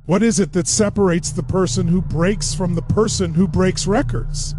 What is it that separates the person who breaks from the person who breaks records?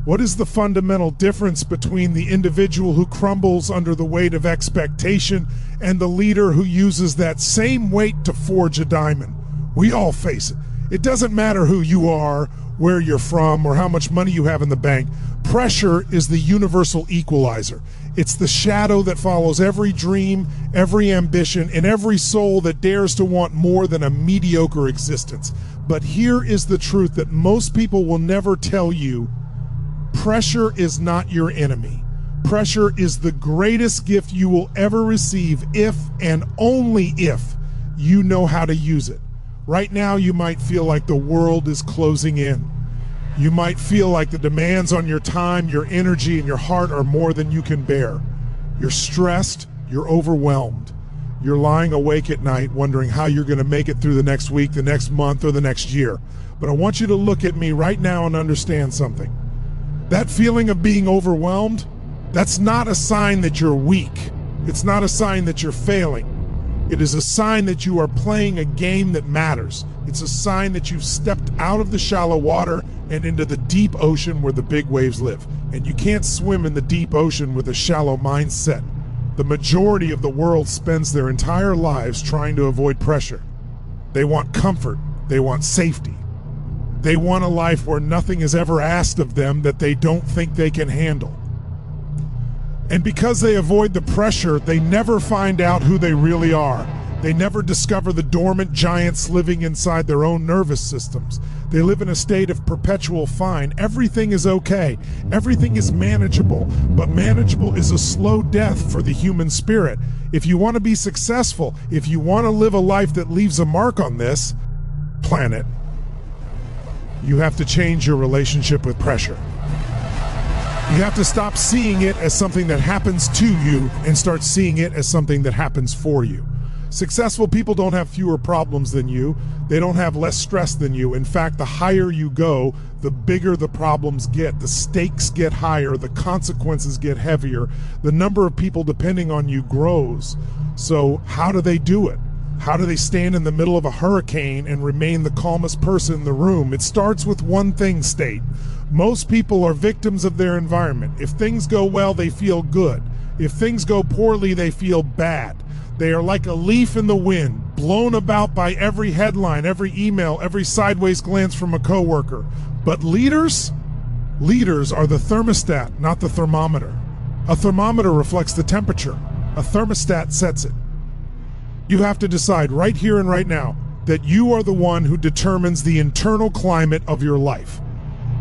What is the fundamental difference between the individual who crumbles under the weight of expectation and the leader who uses that same weight to forge a diamond? We all face it. It doesn't matter who you are, where you're from, or how much money you have in the bank. Pressure is the universal equalizer. It's the shadow that follows every dream, every ambition, and every soul that dares to want more than a mediocre existence. But here is the truth that most people will never tell you. Pressure is not your enemy. Pressure is the greatest gift you will ever receive if and only if you know how to use it. Right now, you might feel like the world is closing in. You might feel like the demands on your time, your energy, and your heart are more than you can bear. You're stressed, you're overwhelmed. You're lying awake at night wondering how you're going to make it through the next week, the next month, or the next year. But I want you to look at me right now and understand something. That feeling of being overwhelmed, that's not a sign that you're weak. It's not a sign that you're failing. It is a sign that you are playing a game that matters. It's a sign that you've stepped out of the shallow water and into the deep ocean where the big waves live. And you can't swim in the deep ocean with a shallow mindset. The majority of the world spends their entire lives trying to avoid pressure. They want comfort. They want safety. They want a life where nothing is ever asked of them that they don't think they can handle. And because they avoid the pressure, they never find out who they really are. They never discover the dormant giants living inside their own nervous systems. They live in a state of perpetual fine. Everything is okay. Everything is manageable. But manageable is a slow death for the human spirit. If you want to be successful, if you want to live a life that leaves a mark on this planet, you have to change your relationship with pressure. You have to stop seeing it as something that happens to you and start seeing it as something that happens for you. Successful people don't have fewer problems than you. They don't have less stress than you. In fact, the higher you go, the bigger the problems get. The stakes get higher. The consequences get heavier. The number of people depending on you grows. So how do they do it? How do they stand in the middle of a hurricane and remain the calmest person in the room? It starts with one thing, state. Most people are victims of their environment. If things go well, they feel good. If things go poorly, they feel bad. They are like a leaf in the wind, blown about by every headline, every email, every sideways glance from a coworker. But leaders are the thermostat, not the thermometer. A thermometer reflects the temperature. A thermostat sets it. You have to decide right here and right now that you are the one who determines the internal climate of your life.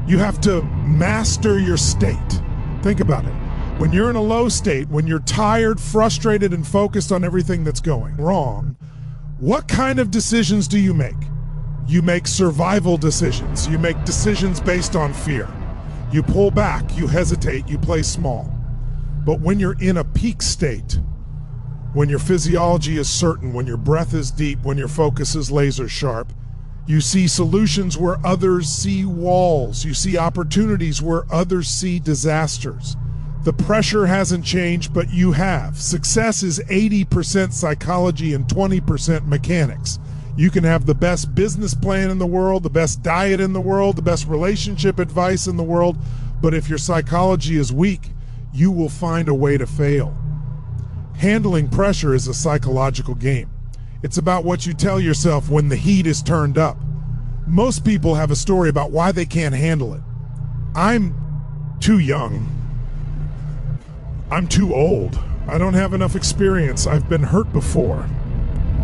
You have to master your state. Think about it. When you're in a low state, when you're tired, frustrated, and focused on everything that's going wrong, what kind of decisions do you make? You make survival decisions. You make decisions based on fear. You pull back, you hesitate, you play small. But when you're in a peak state, when your physiology is certain, when your breath is deep, when your focus is laser sharp, you see solutions where others see walls. You see opportunities where others see disasters. The pressure hasn't changed, but you have. Success is 80% psychology and 20% mechanics. You can have the best business plan in the world, the best diet in the world, the best relationship advice in the world, but if your psychology is weak, you will find a way to fail. Handling pressure is a psychological game. It's about what you tell yourself when the heat is turned up. Most people have a story about why they can't handle it. I'm too young. I'm too old. I don't have enough experience. I've been hurt before.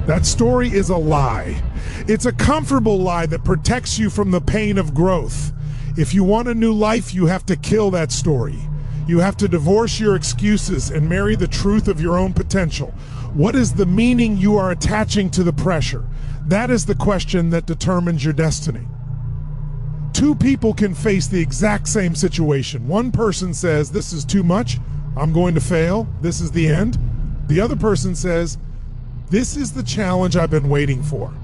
That story is a lie. It's a comfortable lie that protects you from the pain of growth. If you want a new life, you have to kill that story. You have to divorce your excuses and marry the truth of your own potential. What is the meaning you are attaching to the pressure? That is the question that determines your destiny. Two people can face the exact same situation. One person says, this is too much. I'm going to fail. This is the end. The other person says, this is the challenge I've been waiting for.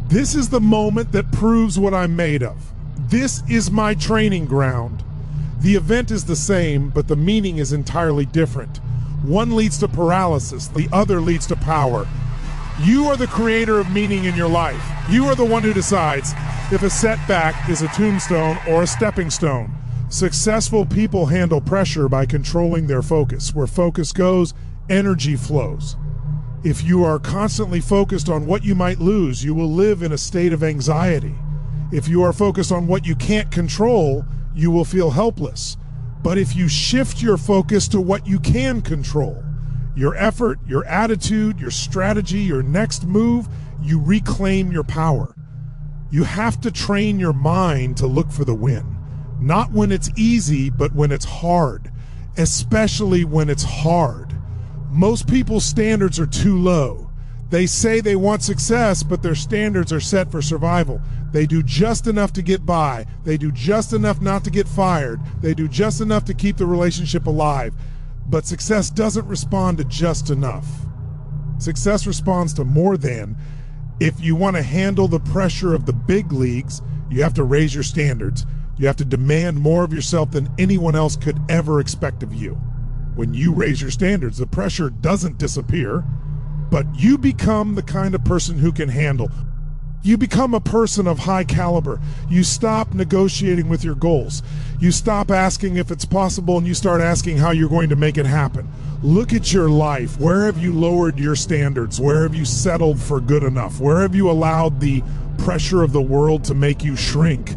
This is the moment that proves what I'm made of. This is my training ground. The event is the same, but the meaning is entirely different. One leads to paralysis, the other leads to power. You are the creator of meaning in your life. You are the one who decides if a setback is a tombstone or a stepping stone. Successful people handle pressure by controlling their focus. Where focus goes, energy flows. If you are constantly focused on what you might lose, you will live in a state of anxiety. If you are focused on what you can't control, you will feel helpless. But if you shift your focus to what you can control, your effort, your attitude, your strategy, your next move, you reclaim your power. You have to train your mind to look for the win. Not when it's easy, but when it's hard. Especially when it's hard. Most people's standards are too low. They say they want success, but their standards are set for survival. They do just enough to get by. They do just enough not to get fired. They do just enough to keep the relationship alive. But success doesn't respond to just enough. Success responds to more than. If you want to handle the pressure of the big leagues, you have to raise your standards. You have to demand more of yourself than anyone else could ever expect of you. When you raise your standards, the pressure doesn't disappear, but you become the kind of person who can handle. You become a person of high caliber. You stop negotiating with your goals. You stop asking if it's possible and you start asking how you're going to make it happen. Look at your life. Where have you lowered your standards? Where have you settled for good enough? Where have you allowed the pressure of the world to make you shrink?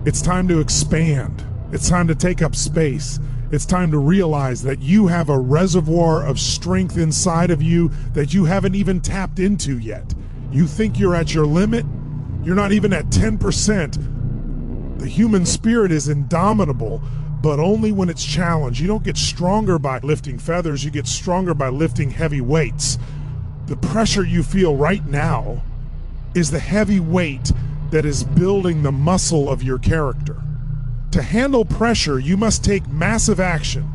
It's time to expand. It's time to take up space. It's time to realize that you have a reservoir of strength inside of you that you haven't even tapped into yet. You think you're at your limit? You're not even at 10%. The human spirit is indomitable, but only when it's challenged. You don't get stronger by lifting feathers, you get stronger by lifting heavy weights. The pressure you feel right now is the heavy weight that is building the muscle of your character. To handle pressure, you must take massive action.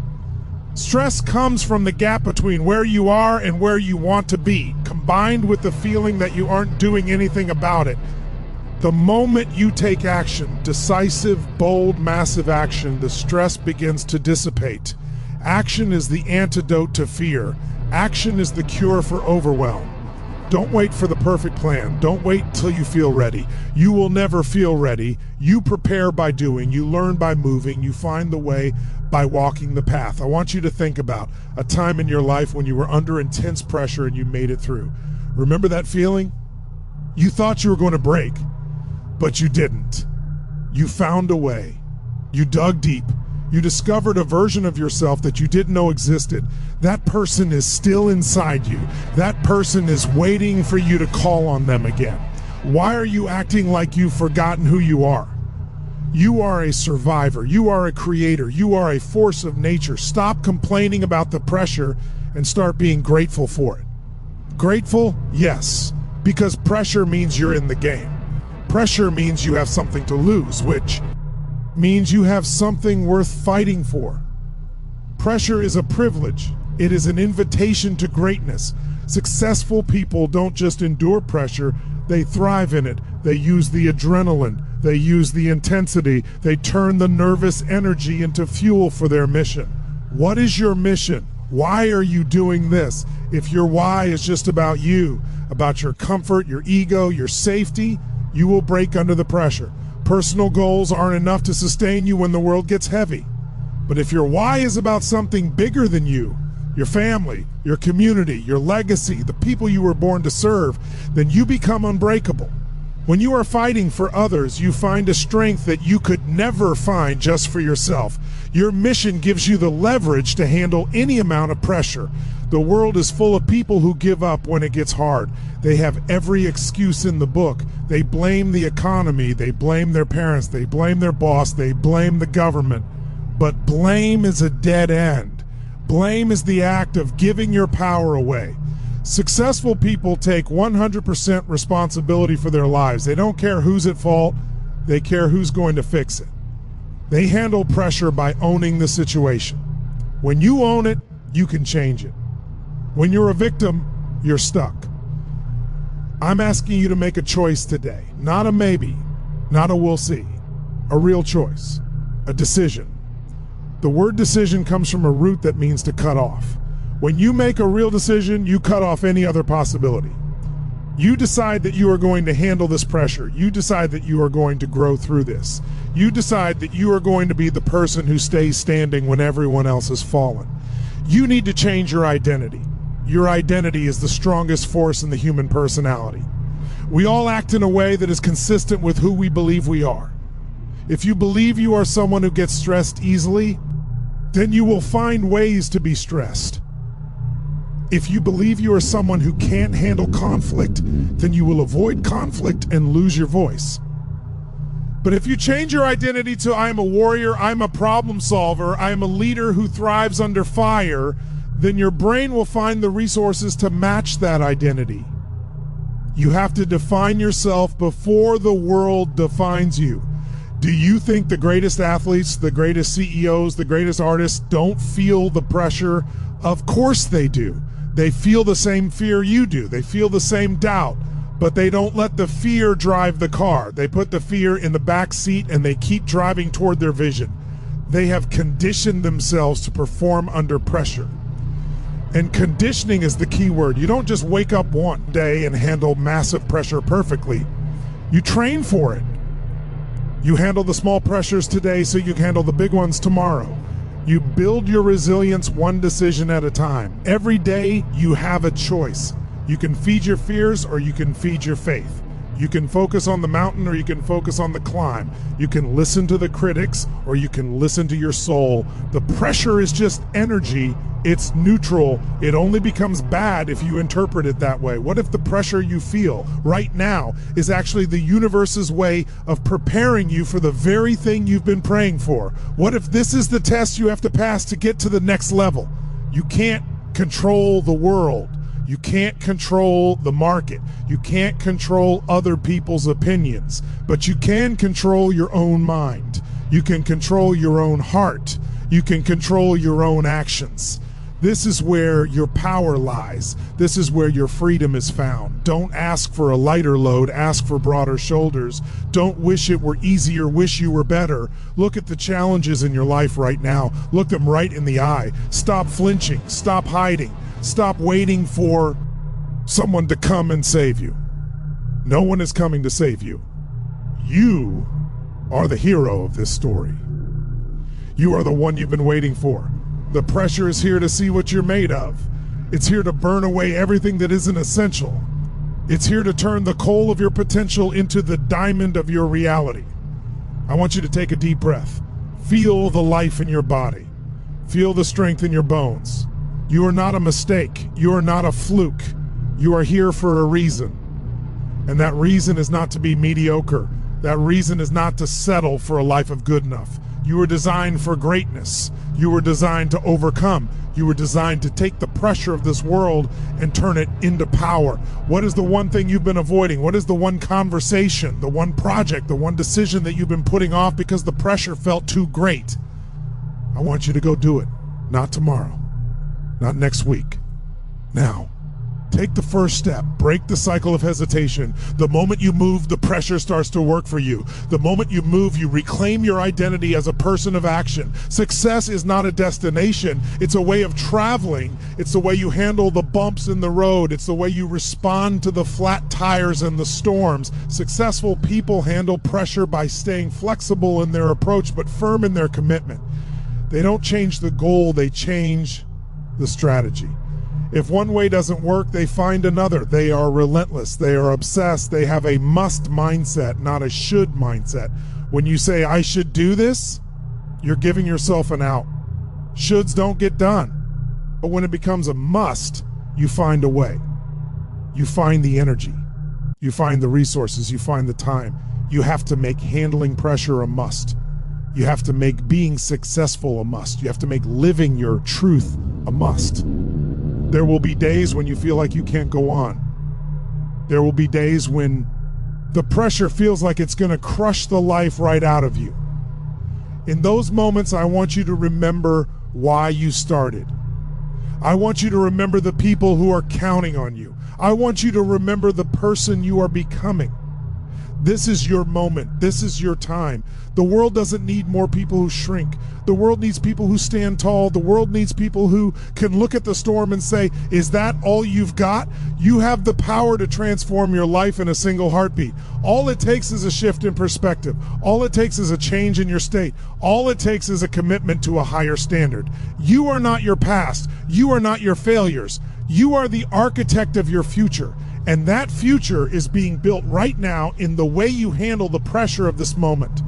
Stress comes from the gap between where you are and where you want to be, combined with the feeling that you aren't doing anything about it. The moment you take action, decisive, bold, massive action, the stress begins to dissipate. Action is the antidote to fear. Action is the cure for overwhelm. Don't wait for the perfect plan. Don't wait until you feel ready. You will never feel ready. You prepare by doing. You learn by moving. You find the way by walking the path. I want you to think about a time in your life when you were under intense pressure and you made it through. Remember that feeling? You thought you were going to break, but you didn't. You found a way. You dug deep. You discovered a version of yourself that you didn't know existed. That person is still inside you. That person is waiting for you to call on them again. Why are you acting like you've forgotten who you are? You are a survivor. You are a creator. You are a force of nature. Stop complaining about the pressure and start being grateful for it. Grateful? Yes, because pressure means you're in the game. Pressure means you have something to lose, which means you have something worth fighting for. Pressure is a privilege. It is an invitation to greatness. Successful people don't just endure pressure, they thrive in it. They use the adrenaline, they use the intensity, they turn the nervous energy into fuel for their mission. What is your mission? Why are you doing this? If your why is just about you, about your comfort, your ego, your safety, you will break under the pressure. Personal goals aren't enough to sustain you when the world gets heavy. But if your why is about something bigger than you, your family, your community, your legacy, the people you were born to serve, then you become unbreakable. When you are fighting for others, you find a strength that you could never find just for yourself. Your mission gives you the leverage to handle any amount of pressure. The world is full of people who give up when it gets hard. They have every excuse in the book. They blame the economy, they blame their parents, they blame their boss, they blame the government. But blame is a dead end. Blame is the act of giving your power away. Successful people take 100% responsibility for their lives. They don't care who's at fault, they care who's going to fix it. They handle pressure by owning the situation. When you own it, you can change it. When you're a victim, you're stuck. I'm asking you to make a choice today. Not a maybe, not a we'll see. A real choice, a decision. The word decision comes from a root that means to cut off. When you make a real decision, you cut off any other possibility. You decide that you are going to handle this pressure. You decide that you are going to grow through this. You decide that you are going to be the person who stays standing when everyone else has fallen. You need to change your identity. Your identity is the strongest force in the human personality. We all act in a way that is consistent with who we believe we are. If you believe you are someone who gets stressed easily, then you will find ways to be stressed. If you believe you are someone who can't handle conflict, then you will avoid conflict and lose your voice. But if you change your identity to I am a warrior, I'm a problem solver, I am a leader who thrives under fire, then your brain will find the resources to match that identity. You have to define yourself before the world defines you. Do you think the greatest athletes, the greatest CEOs, the greatest artists don't feel the pressure? Of course they do. They feel the same fear you do. They feel the same doubt, but they don't let the fear drive the car. They put the fear in the back seat and they keep driving toward their vision. They have conditioned themselves to perform under pressure. And conditioning is the key word. You don't just wake up one day and handle massive pressure perfectly. You train for it. You handle the small pressures today so you can handle the big ones tomorrow. You build your resilience one decision at a time. Every day you have a choice. You can feed your fears or you can feed your faith. You can focus on the mountain or you can focus on the climb. You can listen to the critics or you can listen to your soul. The pressure is just energy. It's neutral. It only becomes bad if you interpret it that way. What if the pressure you feel right now is actually the universe's way of preparing you for the very thing you've been praying for? What if this is the test you have to pass to get to the next level? You can't control the world. You can't control the market. You can't control other people's opinions, but you can control your own mind. You can control your own heart. You can control your own actions. This is where your power lies. This is where your freedom is found. Don't ask for a lighter load, ask for broader shoulders. Don't wish it were easier, wish you were better. Look at the challenges in your life right now. Look them right in the eye. Stop flinching, stop hiding. Stop waiting for someone to come and save you. No one is coming to save you. You are the hero of this story. You are the one you've been waiting for. The pressure is here to see what you're made of. It's here to burn away everything that isn't essential. It's here to turn the coal of your potential into the diamond of your reality. I want you to take a deep breath. Feel the life in your body. Feel the strength in your bones. You are not a mistake. You are not a fluke. You are here for a reason. And that reason is not to be mediocre. That reason is not to settle for a life of good enough. You were designed for greatness. You were designed to overcome. You were designed to take the pressure of this world and turn it into power. What is the one thing you've been avoiding? What is the one conversation, the one project, the one decision that you've been putting off because the pressure felt too great? I want you to go do it. Not tomorrow. Not next week. Now. Take the first step. Break the cycle of hesitation. The moment you move, the pressure starts to work for you. The moment you move, you reclaim your identity as a person of action. Success is not a destination. It's a way of traveling. It's the way you handle the bumps in the road. It's the way you respond to the flat tires and the storms. Successful people handle pressure by staying flexible in their approach, but firm in their commitment. They don't change the goal, they change the strategy. If one way doesn't work, they find another. They are relentless. They are obsessed. They have a must mindset, not a should mindset. When you say, I should do this, you're giving yourself an out. Shoulds don't get done. But when it becomes a must, you find a way. You find the energy. You find the resources. You find the time. You have to make handling pressure a must. You have to make being successful a must. You have to make living your truth a must. There will be days when you feel like you can't go on. There will be days when the pressure feels like it's going to crush the life right out of you. In those moments, I want you to remember why you started. I want you to remember the people who are counting on you. I want you to remember the person you are becoming. This is your moment. This is your time. The world doesn't need more people who shrink. The world needs people who stand tall. The world needs people who can look at the storm and say, is that all you've got? You have the power to transform your life in a single heartbeat. All it takes is a shift in perspective. All it takes is a change in your state. All it takes is a commitment to a higher standard. You are not your past. You are not your failures. You are the architect of your future. And that future is being built right now in the way you handle the pressure of this moment.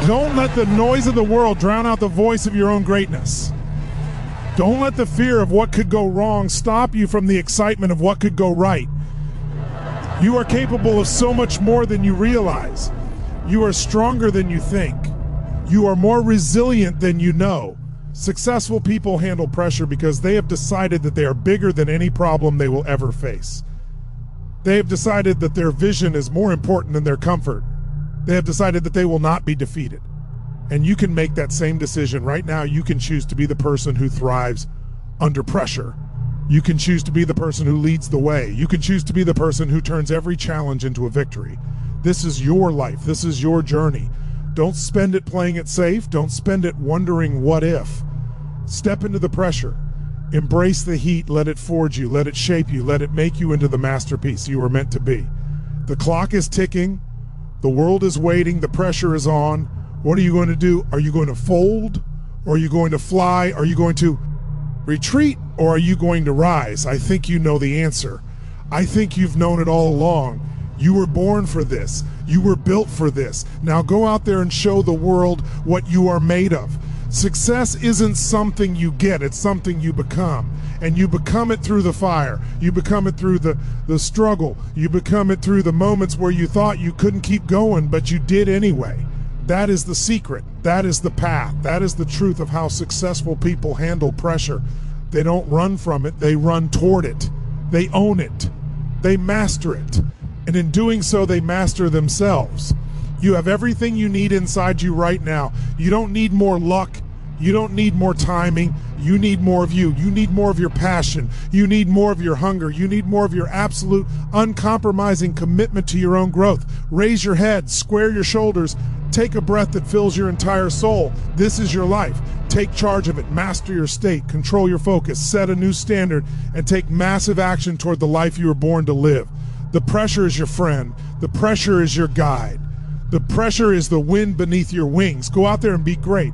Don't let the noise of the world drown out the voice of your own greatness. Don't let the fear of what could go wrong stop you from the excitement of what could go right. You are capable of so much more than you realize. You are stronger than you think. You are more resilient than you know. Successful people handle pressure because they have decided that they are bigger than any problem they will ever face. They have decided that their vision is more important than their comfort. They have decided that they will not be defeated. And you can make that same decision right now. You can choose to be the person who thrives under pressure. You can choose to be the person who leads the way. You can choose to be the person who turns every challenge into a victory. This is your life. This is your journey. Don't spend it playing it safe. Don't spend it wondering what if. Step into the pressure. Embrace the heat. Let it forge you. Let it shape you. Let it make you into the masterpiece you were meant to be. The clock is ticking. The world is waiting. The pressure is on. What are you going to do? Are you going to fold? Or are you going to fly? Are you going to retreat? Or are you going to rise? I think you know the answer. I think you've known it all along. You were born for this. You were built for this. Now go out there and show the world what you are made of. Success isn't something you get, it's something you become. And you become it through the fire. You become it through the struggle. You become it through the moments where you thought you couldn't keep going, but you did anyway. That is the secret. That is the path. That is the truth of how successful people handle pressure. They don't run from it, they run toward it. They own it. They master it. And in doing so, they master themselves. You have everything you need inside you right now. You don't need more luck. You don't need more timing. You need more of you. You need more of your passion. You need more of your hunger. You need more of your absolute, uncompromising commitment to your own growth. Raise your head, square your shoulders, take a breath that fills your entire soul. This is your life. Take charge of it. Master your state. Control your focus. Set a new standard and take massive action toward the life you were born to live. The pressure is your friend. The pressure is your guide. The pressure is the wind beneath your wings. Go out there and be great.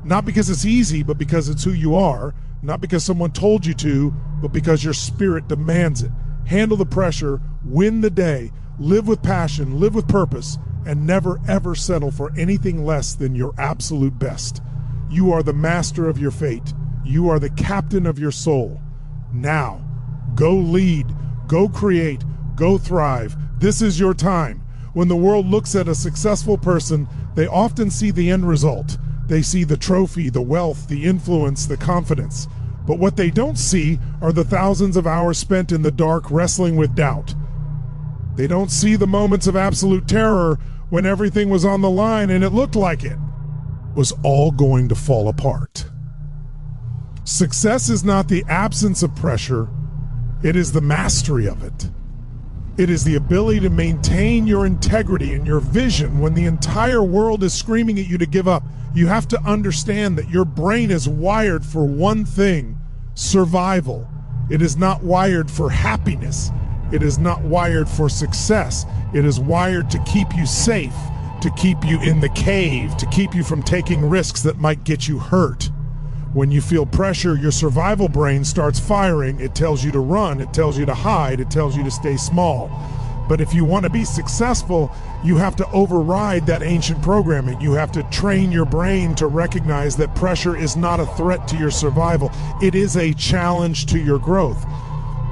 Not because it's easy, but because it's who you are. Not because someone told you to, but because your spirit demands it. Handle the pressure, win the day, live with passion, live with purpose, and never ever settle for anything less than your absolute best. You are the master of your fate. You are the captain of your soul. Now, go lead, go create, go thrive. This is your time. When the world looks at a successful person, they often see the end result. They see the trophy, the wealth, the influence, the confidence. But what they don't see are the thousands of hours spent in the dark wrestling with doubt. They don't see the moments of absolute terror when everything was on the line and it looked like it was all going to fall apart. Success is not the absence of pressure, it is the mastery of it. It is the ability to maintain your integrity and your vision when the entire world is screaming at you to give up. You have to understand that your brain is wired for one thing: survival. It is not wired for happiness. It is not wired for success. It is wired to keep you safe, to keep you in the cave, to keep you from taking risks that might get you hurt. When you feel pressure, your survival brain starts firing. It tells you to run, it tells you to hide, it tells you to stay small. But if you want to be successful, you have to override that ancient programming. You have to train your brain to recognize that pressure is not a threat to your survival. It is a challenge to your growth.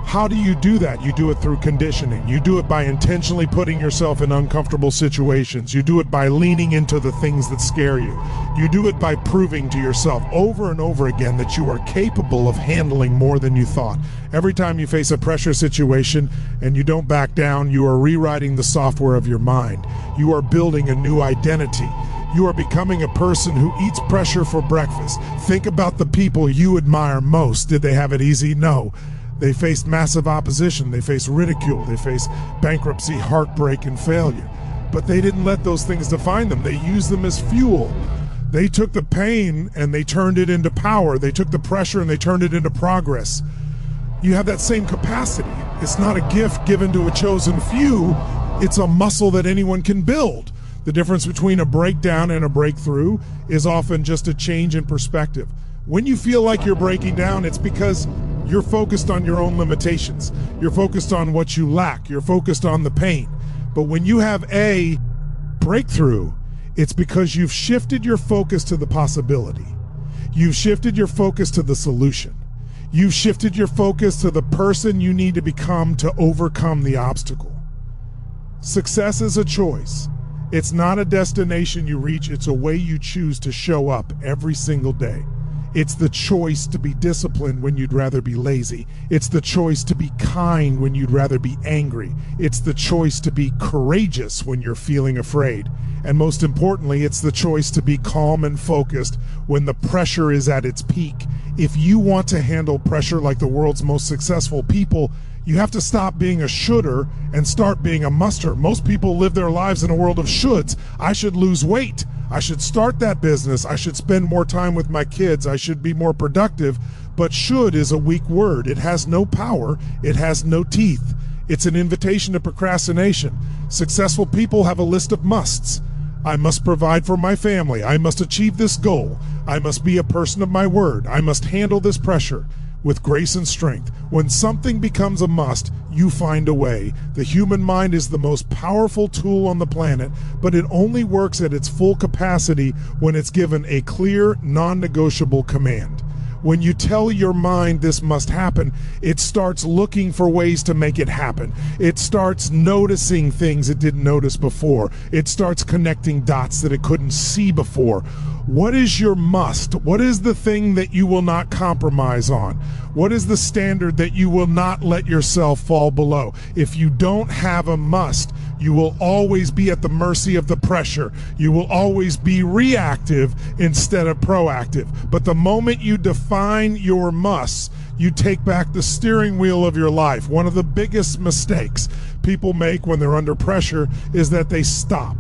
How do you do that? You do it through conditioning. You do it by intentionally putting yourself in uncomfortable situations. You do it by leaning into the things that scare you. You do it by proving to yourself over and over again that you are capable of handling more than you thought. Every time you face a pressure situation and you don't back down, you are rewriting the software of your mind. You are building a new identity. You are becoming a person who eats pressure for breakfast. Think about the people you admire most. Did they have it easy? No. They faced massive opposition. They faced ridicule. They faced bankruptcy, heartbreak, and failure. But they didn't let those things define them. They used them as fuel. They took the pain and they turned it into power. They took the pressure and they turned it into progress. You have that same capacity. It's not a gift given to a chosen few. It's a muscle that anyone can build. The difference between a breakdown and a breakthrough is often just a change in perspective. When you feel like you're breaking down, it's because you're focused on your own limitations. You're focused on what you lack. You're focused on the pain. But when you have a breakthrough, it's because you've shifted your focus to the possibility. You've shifted your focus to the solution. You've shifted your focus to the person you need to become to overcome the obstacle. Success is a choice. It's not a destination you reach. It's a way you choose to show up every single day. It's the choice to be disciplined when you'd rather be lazy. It's the choice to be kind when you'd rather be angry. It's the choice to be courageous when you're feeling afraid. And most importantly, it's the choice to be calm and focused when the pressure is at its peak. If you want to handle pressure like the world's most successful people, you have to stop being a shoulder and start being a muster. Most people live their lives in a world of shoulds. I should lose weight. I should start that business. I should spend more time with my kids. I should be more productive. But should is a weak word. It has no power. It has no teeth. It's an invitation to procrastination. Successful people have a list of musts. I must provide for my family. I must achieve this goal. I must be a person of my word. I must handle this pressure with grace and strength. When something becomes a must, you find a way. The human mind is the most powerful tool on the planet, but it only works at its full capacity when it's given a clear, non-negotiable command. When you tell your mind this must happen, it starts looking for ways to make it happen. It starts noticing things it didn't notice before. It starts connecting dots that it couldn't see before. What is your must? What is the thing that you will not compromise on? What is the standard that you will not let yourself fall below? If you don't have a must, you will always be at the mercy of the pressure. You will always be reactive instead of proactive. But the moment you define your musts, you take back the steering wheel of your life. One of the biggest mistakes people make when they're under pressure is that they stop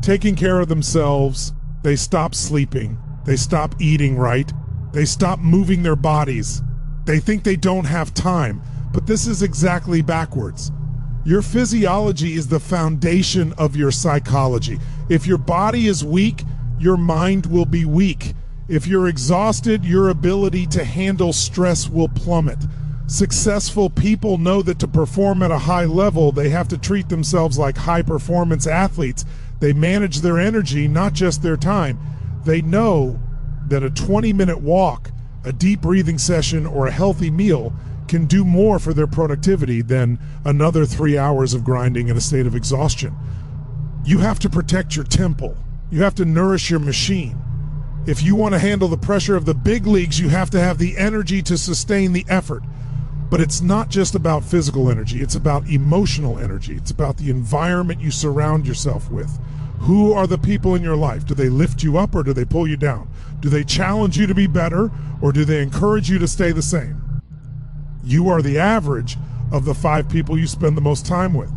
taking care of themselves. They stop sleeping. They stop eating right. They stop moving their bodies. They think they don't have time. But this is exactly backwards. Your physiology is the foundation of your psychology. If your body is weak, your mind will be weak. If you're exhausted, your ability to handle stress will plummet. Successful people know that to perform at a high level, they have to treat themselves like high-performance athletes. They manage their energy, not just their time. They know that a 20-minute walk, a deep breathing session, or a healthy meal can do more for their productivity than another 3 hours of grinding in a state of exhaustion. You have to protect your temple. You have to nourish your machine. If you want to handle the pressure of the big leagues, you have to have the energy to sustain the effort. But it's not just about physical energy. It's about emotional energy. It's about the environment you surround yourself with. Who are the people in your life? Do they lift you up or do they pull you down? Do they challenge you to be better or do they encourage you to stay the same? You are the average of the 5 people you spend the most time with.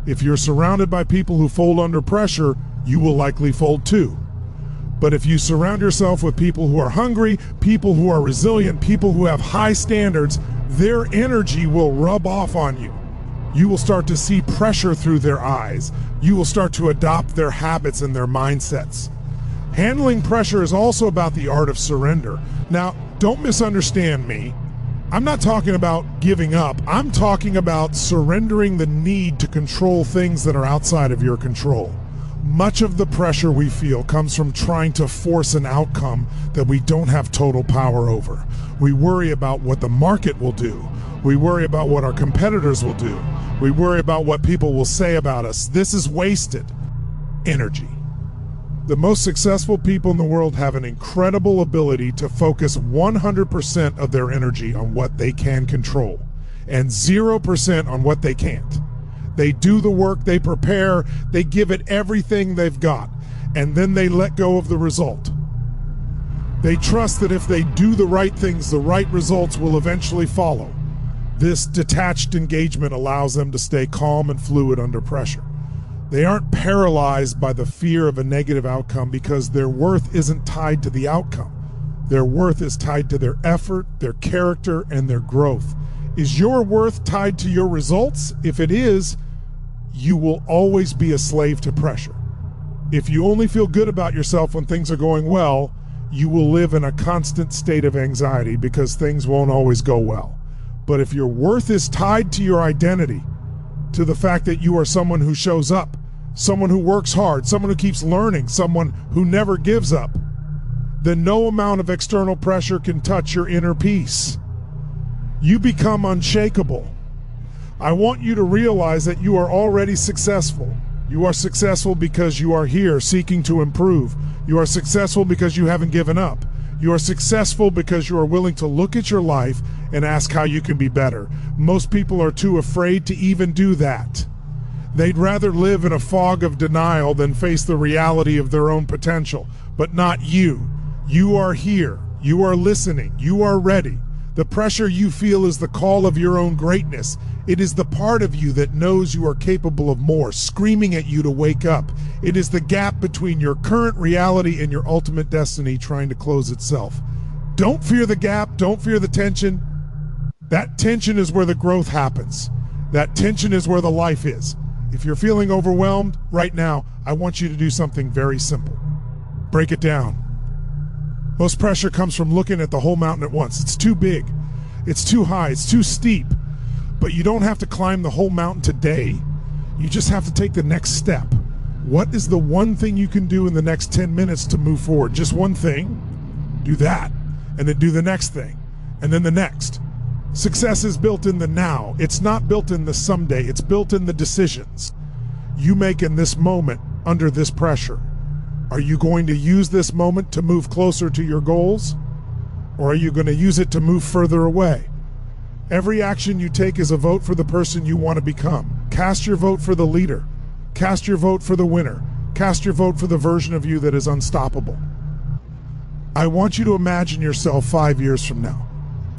If you're surrounded by people who fold under pressure, you will likely fold too. But if you surround yourself with people who are hungry, people who are resilient, people who have high standards, their energy will rub off on you. You will start to see pressure through their eyes. You will start to adopt their habits and their mindsets. Handling pressure is also about the art of surrender. Now, don't misunderstand me. I'm not talking about giving up. I'm talking about surrendering the need to control things that are outside of your control. Much of the pressure we feel comes from trying to force an outcome that we don't have total power over. We worry about what the market will do. We worry about what our competitors will do. We worry about what people will say about us. This is wasted energy. The most successful people in the world have an incredible ability to focus 100% of their energy on what they can control and 0% on what they can't. They do the work, they prepare, they give it everything they've got, and then they let go of the result. They trust that if they do the right things, the right results will eventually follow. This detached engagement allows them to stay calm and fluid under pressure. They aren't paralyzed by the fear of a negative outcome because their worth isn't tied to the outcome. Their worth is tied to their effort, their character, and their growth. Is your worth tied to your results? If it is, you will always be a slave to pressure. If you only feel good about yourself when things are going well, you will live in a constant state of anxiety because things won't always go well. But if your worth is tied to your identity, to the fact that you are someone who shows up, someone who works hard, someone who keeps learning, someone who never gives up, then no amount of external pressure can touch your inner peace. You become unshakable. I want you to realize that you are already successful. You are successful because you are here seeking to improve. You are successful because you haven't given up. You are successful because you are willing to look at your life and ask how you can be better. Most people are too afraid to even do that. They'd rather live in a fog of denial than face the reality of their own potential. But not you. You are here. You are listening. You are ready. The pressure you feel is the call of your own greatness. It is the part of you that knows you are capable of more, screaming at you to wake up. It is the gap between your current reality and your ultimate destiny trying to close itself. Don't fear the gap. Don't fear the tension. That tension is where the growth happens. That tension is where the life is. If you're feeling overwhelmed right now, I want you to do something very simple. Break it down. Most pressure comes from looking at the whole mountain at once. It's too big. It's too high. It's too steep. But you don't have to climb the whole mountain today. You just have to take the next step. What is the one thing you can do in the next 10 minutes to move forward? Just one thing. Do that. And then do the next thing. And then the next. Success is built in the now. It's not built in the someday. It's built in the decisions you make in this moment under this pressure. Are you going to use this moment to move closer to your goals? Or are you going to use it to move further away? Every action you take is a vote for the person you want to become. Cast your vote for the leader. Cast your vote for the winner. Cast your vote for the version of you that is unstoppable. I want you to imagine yourself 5 years from now.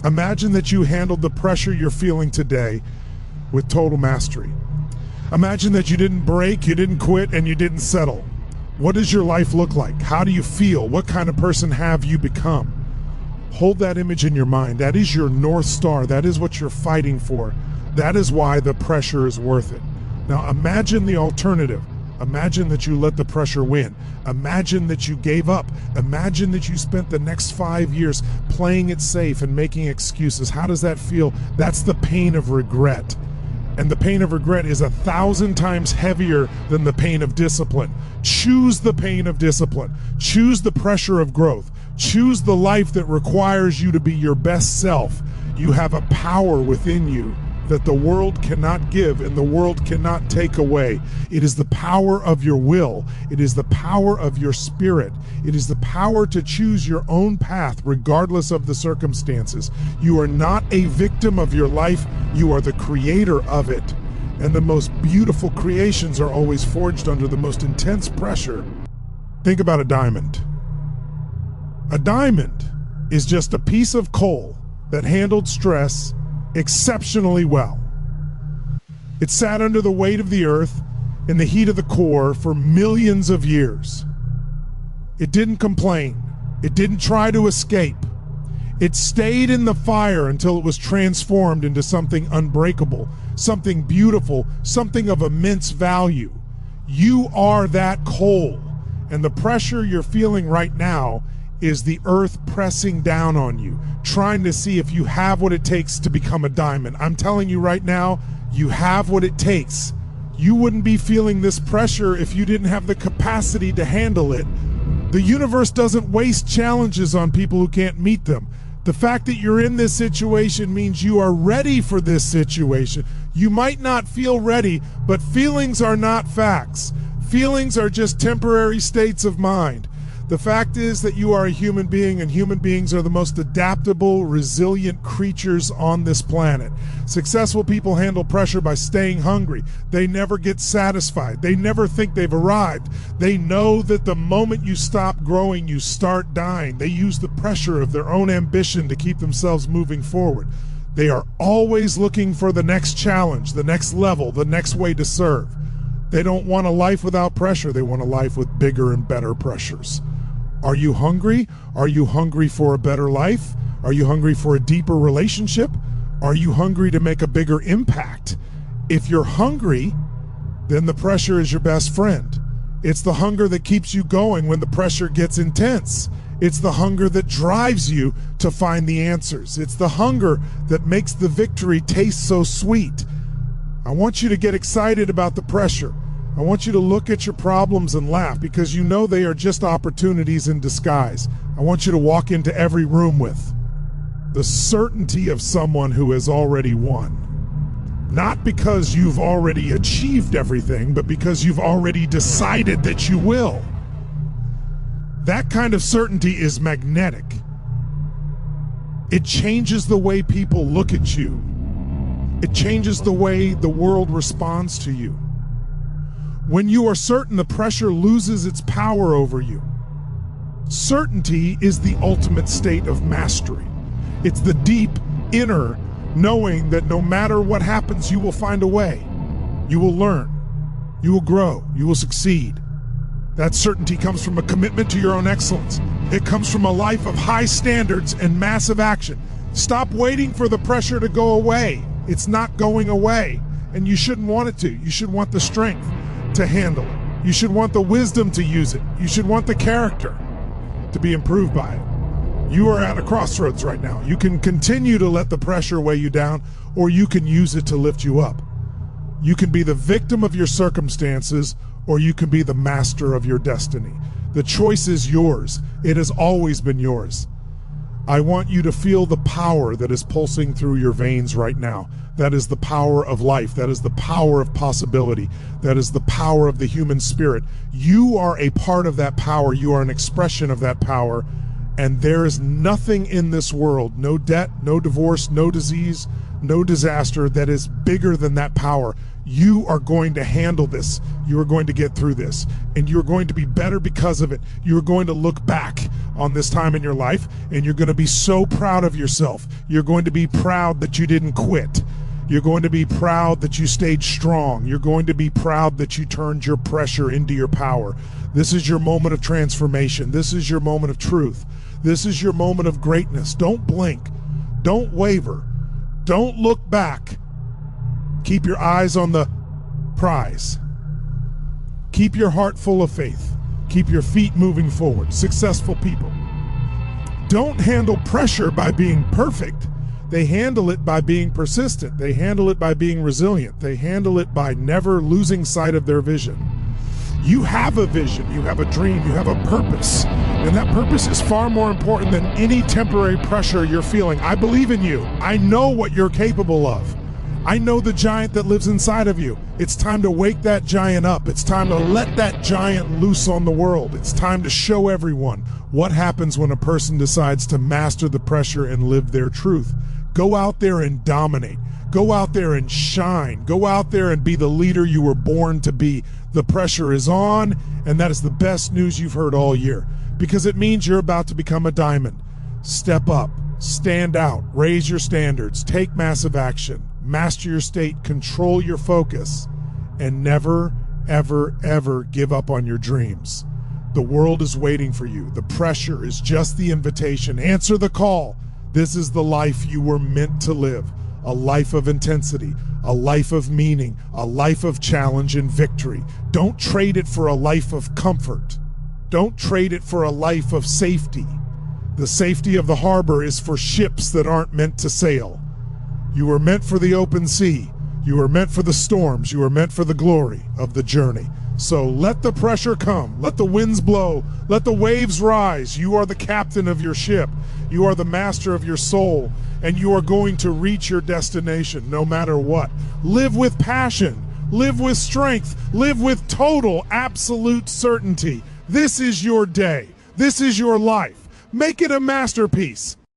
Imagine that you handled the pressure you're feeling today with total mastery. Imagine that you didn't break, you didn't quit, and you didn't settle. What does your life look like? How do you feel? What kind of person have you become? Hold that image in your mind. That is your North Star. That is what you're fighting for. That is why the pressure is worth it. Now imagine the alternative. Imagine that you let the pressure win. Imagine that you gave up. Imagine that you spent the next 5 years playing it safe and making excuses. How does that feel? That's the pain of regret. And the pain of regret is 1,000 times heavier than the pain of discipline. Choose the pain of discipline. Choose the pressure of growth. Choose the life that requires you to be your best self. You have a power within you that the world cannot give and the world cannot take away. It is the power of your will. It is the power of your spirit. It is the power to choose your own path regardless of the circumstances. You are not a victim of your life. You are the creator of it. And the most beautiful creations are always forged under the most intense pressure. Think about a diamond. A diamond is just a piece of coal that handled stress exceptionally well. It sat under the weight of the earth in the heat of the core for millions of years. It didn't complain. It didn't try to escape. It stayed in the fire until it was transformed into something unbreakable, something beautiful, something of immense value. You are that coal, and the pressure you're feeling right now is the earth pressing down on you, trying to see if you have what it takes to become a diamond. I'm telling you right now, you have what it takes. You wouldn't be feeling this pressure if you didn't have the capacity to handle it. The universe doesn't waste challenges on people who can't meet them. The fact that you're in this situation means you are ready for this situation. You might not feel ready, but feelings are not facts. Feelings are just temporary states of mind. The fact is that you are a human being, and human beings are the most adaptable, resilient creatures on this planet. Successful people handle pressure by staying hungry. They never get satisfied. They never think they've arrived. They know that the moment you stop growing, you start dying. They use the pressure of their own ambition to keep themselves moving forward. They are always looking for the next challenge, the next level, the next way to serve. They don't want a life without pressure. They want a life with bigger and better pressures. Are you hungry? Are you hungry for a better life? Are you hungry for a deeper relationship? Are you hungry to make a bigger impact? If you're hungry, then the pressure is your best friend. It's the hunger that keeps you going when the pressure gets intense. It's the hunger that drives you to find the answers. It's the hunger that makes the victory taste so sweet. I want you to get excited about the pressure. I want you to look at your problems and laugh because you know they are just opportunities in disguise. I want you to walk into every room with the certainty of someone who has already won. Not because you've already achieved everything, but because you've already decided that you will. That kind of certainty is magnetic. It changes the way people look at you. It changes the way the world responds to you. When you are certain, the pressure loses its power over you. Certainty is the ultimate state of mastery. It's the deep inner knowing that no matter what happens, you will find a way. You will learn. You will grow. You will succeed. That certainty comes from a commitment to your own excellence. It comes from a life of high standards and massive action. Stop waiting for the pressure to go away. It's not going away, and you shouldn't want it to. You should want the strength to handle it. You should want the wisdom to use it. You should want the character to be improved by it. You are at a crossroads right now. You can continue to let the pressure weigh you down, or you can use it to lift you up. You can be the victim of your circumstances, or you can be the master of your destiny. The choice is yours. It has always been yours. I want you to feel the power that is pulsing through your veins right now. That is the power of life. That is the power of possibility. That is the power of the human spirit. You are a part of that power. You are an expression of that power. And there is nothing in this world, no debt, no divorce, no disease, no disaster that is bigger than that power. You are going to handle this. You are going to get through this. And you're going to be better because of it. You're going to look back on this time in your life and you're going to be so proud of yourself. You're going to be proud that you didn't quit. You're going to be proud that you stayed strong. You're going to be proud that you turned your pressure into your power. This is your moment of transformation. This is your moment of truth. This is your moment of greatness. Don't blink. Don't waver. Don't look back. Keep your eyes on the prize. Keep your heart full of faith. Keep your feet moving forward. Successful people don't handle pressure by being perfect. They handle it by being persistent. They handle it by being resilient. They handle it by never losing sight of their vision. You have a vision, you have a dream, you have a purpose. And that purpose is far more important than any temporary pressure you're feeling. I believe in you. I know what you're capable of. I know the giant that lives inside of you. It's time to wake that giant up. It's time to let that giant loose on the world. It's time to show everyone what happens when a person decides to master the pressure and live their truth. Go out there and dominate. Go out there and shine. Go out there and be the leader you were born to be. The pressure is on, and that is the best news you've heard all year, because it means you're about to become a diamond. Step up, stand out, raise your standards, take massive action, master your state, control your focus, and never, ever, ever give up on your dreams. The world is waiting for you. The pressure is just the invitation. Answer the call. This is the life you were meant to live. A life of intensity, a life of meaning, a life of challenge and victory. Don't trade it for a life of comfort. Don't trade it for a life of safety. The safety of the harbor is for ships that aren't meant to sail. You were meant for the open sea. You were meant for the storms. You were meant for the glory of the journey. So let the pressure come. Let the winds blow. Let the waves rise. You are the captain of your ship. You are the master of your soul. And you are going to reach your destination no matter what. Live with passion. Live with strength. Live with total, absolute certainty. This is your day. This is your life. Make it a masterpiece.